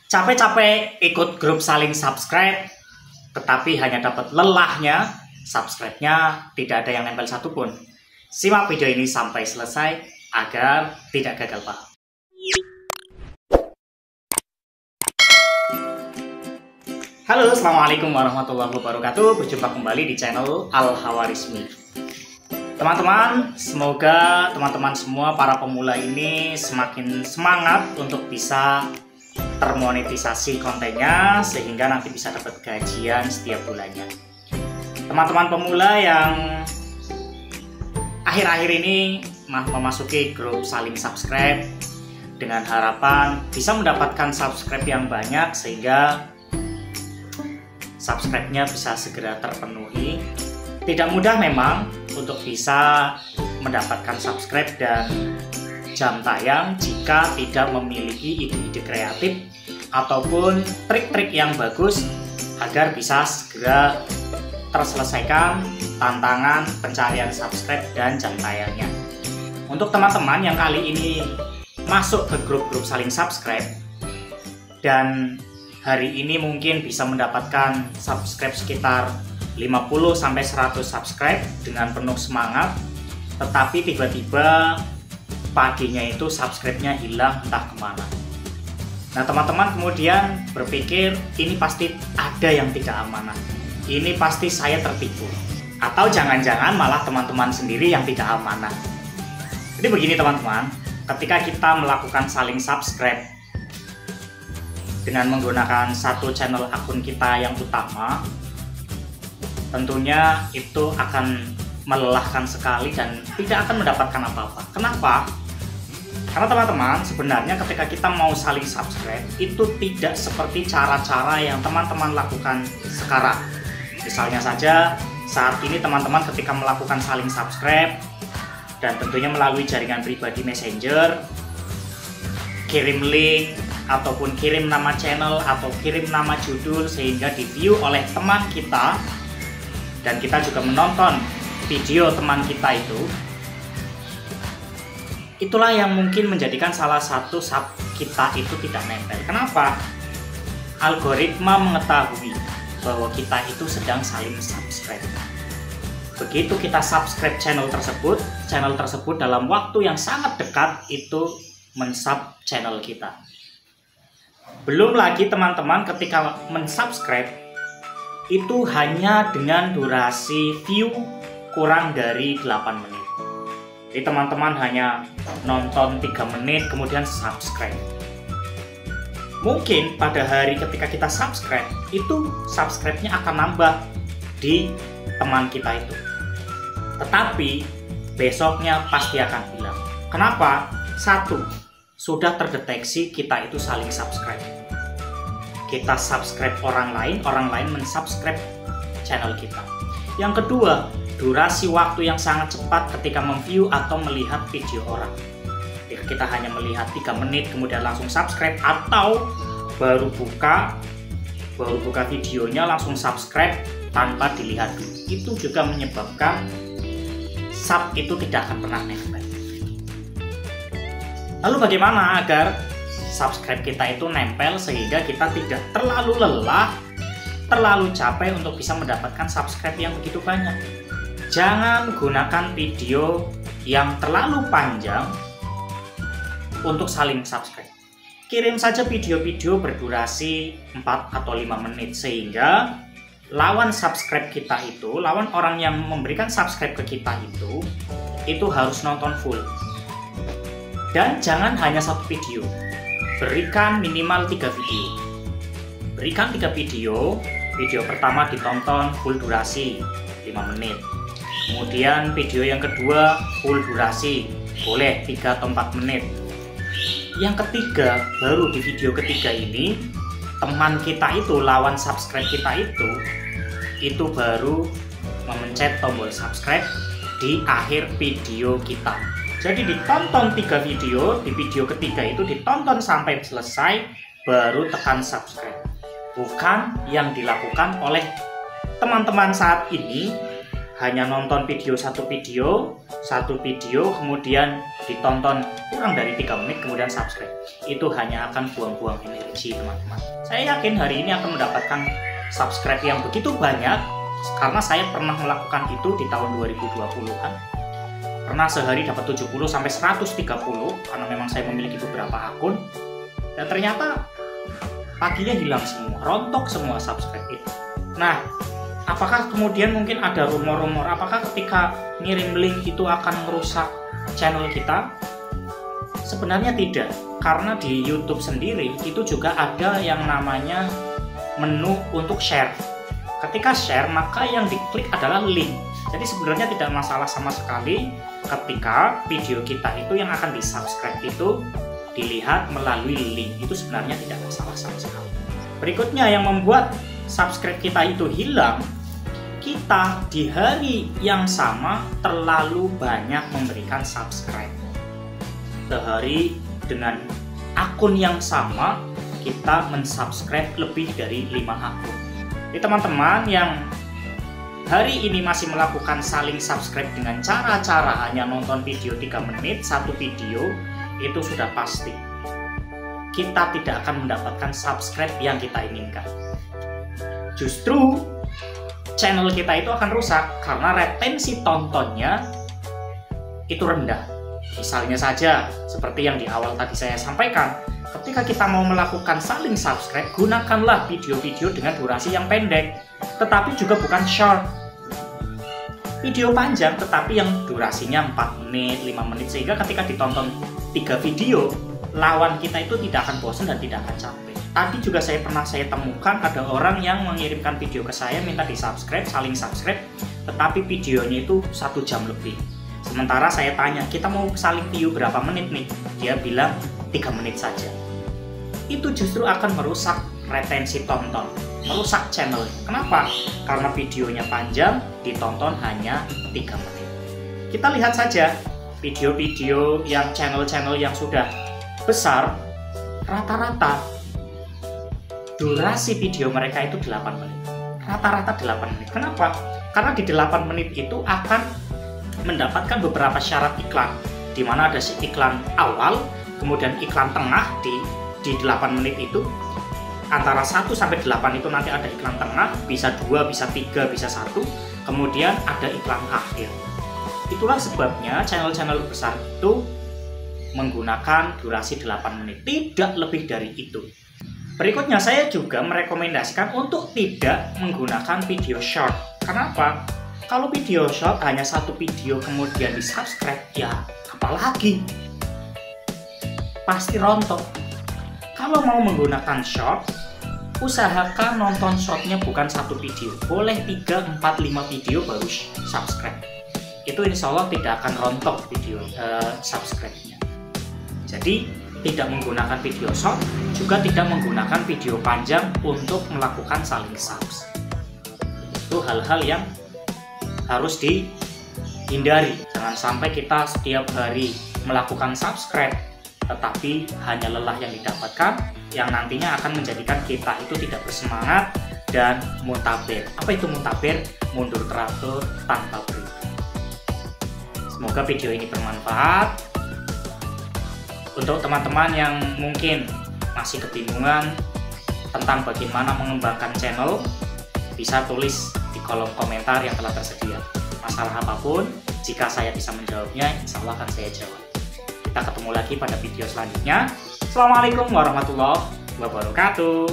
Capek-capek ikut grup saling subscribe, tetapi hanya dapat lelahnya, subscribe-nya tidak ada yang nempel satupun. Simak video ini sampai selesai agar tidak gagal paham. Halo, assalamualaikum warahmatullahi wabarakatuh. Berjumpa kembali di channel Al-Hawarizmi. Teman-teman, semoga teman-teman semua para pemula ini semakin semangat untuk bisa termonetisasi kontennya sehingga nanti bisa dapat gajian setiap bulannya. Teman-teman pemula yang akhir-akhir ini memasuki grup saling subscribe dengan harapan bisa mendapatkan subscribe yang banyak sehingga subscribe-nya bisa segera terpenuhi. Tidak mudah memang untuk bisa mendapatkan subscribe dan jam tayang jika tidak memiliki ide-ide kreatif ataupun trik-trik yang bagus agar bisa segera terselesaikan tantangan pencarian subscribe dan jam tayangnya. Untuk teman-teman yang kali ini masuk ke grup-grup saling subscribe dan hari ini mungkin bisa mendapatkan subscribe sekitar 50-100 subscribe dengan penuh semangat, tetapi tiba-tiba paginya itu subscribe-nya hilang entah kemana. Nah, teman-teman kemudian berpikir ini pasti ada yang tidak amanah, ini pasti saya tertipu, atau jangan-jangan malah teman-teman sendiri yang tidak amanah. Jadi begini teman-teman, ketika kita melakukan saling subscribe dengan menggunakan satu channel akun kita yang utama, tentunya itu akan melelahkan sekali dan tidak akan mendapatkan apa-apa. Kenapa? Karena teman-teman, sebenarnya ketika kita mau saling subscribe itu tidak seperti cara-cara yang teman-teman lakukan sekarang. Misalnya saja saat ini teman-teman ketika melakukan saling subscribe dan tentunya melalui jaringan pribadi Messenger, kirim link ataupun kirim nama channel atau kirim nama judul sehingga di view oleh teman kita dan kita juga menonton video teman kita itu. Itulah yang mungkin menjadikan salah satu sub kita itu tidak nempel. Kenapa? Algoritma mengetahui bahwa kita itu sedang saling subscribe. Begitu kita subscribe channel tersebut dalam waktu yang sangat dekat itu mensub channel kita. Belum lagi teman-teman ketika mensubscribe itu hanya dengan durasi view kurang dari 8 menit. Jadi teman-teman hanya nonton 3 menit kemudian subscribe. Mungkin pada hari ketika kita subscribe itu subscribe-nya akan nambah di teman kita itu. Tetapi besoknya pasti akan hilang. Kenapa? Satu, sudah terdeteksi kita itu saling subscribe. Kita subscribe orang lain mensubscribe channel kita. Yang kedua, durasi waktu yang sangat cepat ketika memview atau melihat video orang. Kita hanya melihat 3 menit kemudian langsung subscribe, atau baru buka videonya langsung subscribe tanpa dilihat dulu. Itu juga menyebabkan sub itu tidak akan pernah nempel. Lalu bagaimana agar subscribe kita itu nempel sehingga kita tidak terlalu lelah, terlalu capek untuk bisa mendapatkan subscribe yang begitu banyak? Jangan gunakan video yang terlalu panjang untuk saling subscribe. Kirim saja video-video berdurasi 4 atau 5 menit sehingga lawan subscribe kita itu, lawan orang yang memberikan subscribe ke kita itu harus nonton full. Dan jangan hanya satu video, berikan minimal 3 video. Berikan 3 video, video pertama ditonton full durasi 5 menit. Kemudian video yang kedua full durasi, boleh 3 atau 4 menit. Yang ketiga, baru di video ketiga ini teman kita itu, lawan subscribe kita itu baru memencet tombol subscribe di akhir video kita. Jadi ditonton 3 video, di video ketiga itu ditonton sampai selesai baru tekan subscribe. Bukan yang dilakukan oleh teman-teman saat ini hanya nonton satu video kemudian ditonton kurang dari 3 menit kemudian subscribe, itu hanya akan buang-buang energi teman-teman. Saya yakin hari ini akan mendapatkan subscribe yang begitu banyak karena saya pernah melakukan itu di tahun 2020-an. Pernah sehari dapat 70 sampai 130 karena memang saya memiliki beberapa akun, dan ternyata paginya hilang semua, rontok semua subscribe itu. Nah, apakah kemudian mungkin ada rumor-rumor apakah ketika ngirim link itu akan merusak channel kita? Sebenarnya tidak, karena di YouTube sendiri itu juga ada yang namanya menu untuk share. Ketika share, maka yang diklik adalah link. Jadi sebenarnya tidak masalah sama sekali ketika video kita itu yang akan di-subscribe itu dilihat melalui link. Itu sebenarnya tidak masalah sama sekali. Berikutnya yang membuat subscribe kita itu hilang, kita di hari yang sama terlalu banyak memberikan subscribe. Sehari dengan akun yang sama kita mensubscribe lebih dari 5 akun. Jadi teman-teman yang hari ini masih melakukan saling subscribe dengan cara-cara hanya nonton video 3 menit, satu video, itu sudah pasti kita tidak akan mendapatkan subscribe yang kita inginkan. Justru channel kita itu akan rusak karena retensi tontonnya itu rendah. Misalnya saja seperti yang di awal tadi saya sampaikan, ketika kita mau melakukan saling subscribe, gunakanlah video-video dengan durasi yang pendek, tetapi juga bukan short. Video panjang tetapi yang durasinya 4 menit, 5 menit, sehingga ketika ditonton 3 video, lawan kita itu tidak akan bosan dan tidak akan capek. Tadi juga saya temukan ada orang yang mengirimkan video ke saya minta di subscribe, saling subscribe, tetapi videonya itu 1 jam lebih. Sementara saya tanya, kita mau saling view berapa menit nih? Dia bilang 3 menit saja. Itu justru akan merusak retensi tonton, merusak channel. Kenapa? Karena videonya panjang, ditonton hanya 3 menit. Kita lihat saja video-video yang channel-channel yang sudah besar, rata-rata durasi video mereka itu 8 menit. Rata-rata 8 menit. Kenapa? Karena di 8 menit itu akan mendapatkan beberapa syarat iklan, di mana ada iklan awal, kemudian iklan tengah di 8 menit itu. Antara 1 sampai 8 itu nanti ada iklan tengah, bisa 2, bisa 3, bisa 1, kemudian ada iklan akhir. Itulah sebabnya channel-channel besar itu menggunakan durasi 8 menit, tidak lebih dari itu. Berikutnya saya juga merekomendasikan untuk tidak menggunakan video short. Kenapa? Kalau video short hanya 1 video kemudian di subscribe, ya apalagi? Pasti rontok. Kalau mau menggunakan short, usahakan nonton shortnya bukan 1 video. Boleh 3, 4, 5 video baru subscribe. Itu insya Allah tidak akan rontok video subscribe-nya. Jadi tidak menggunakan video short, juga tidak menggunakan video panjang untuk melakukan saling subs. Itu hal-hal yang harus dihindari. Jangan sampai kita setiap hari melakukan subscribe, tetapi hanya lelah yang didapatkan, yang nantinya akan menjadikan kita itu tidak bersemangat dan muntaber. Apa itu muntaber? Mundur teratur tanpa berita. Semoga video ini bermanfaat. Untuk teman-teman yang mungkin masih kebingungan tentang bagaimana mengembangkan channel, bisa tulis di kolom komentar yang telah tersedia. Masalah apapun, jika saya bisa menjawabnya, insya Allah akan saya jawab. Kita ketemu lagi pada video selanjutnya. Assalamualaikum warahmatullahi wabarakatuh.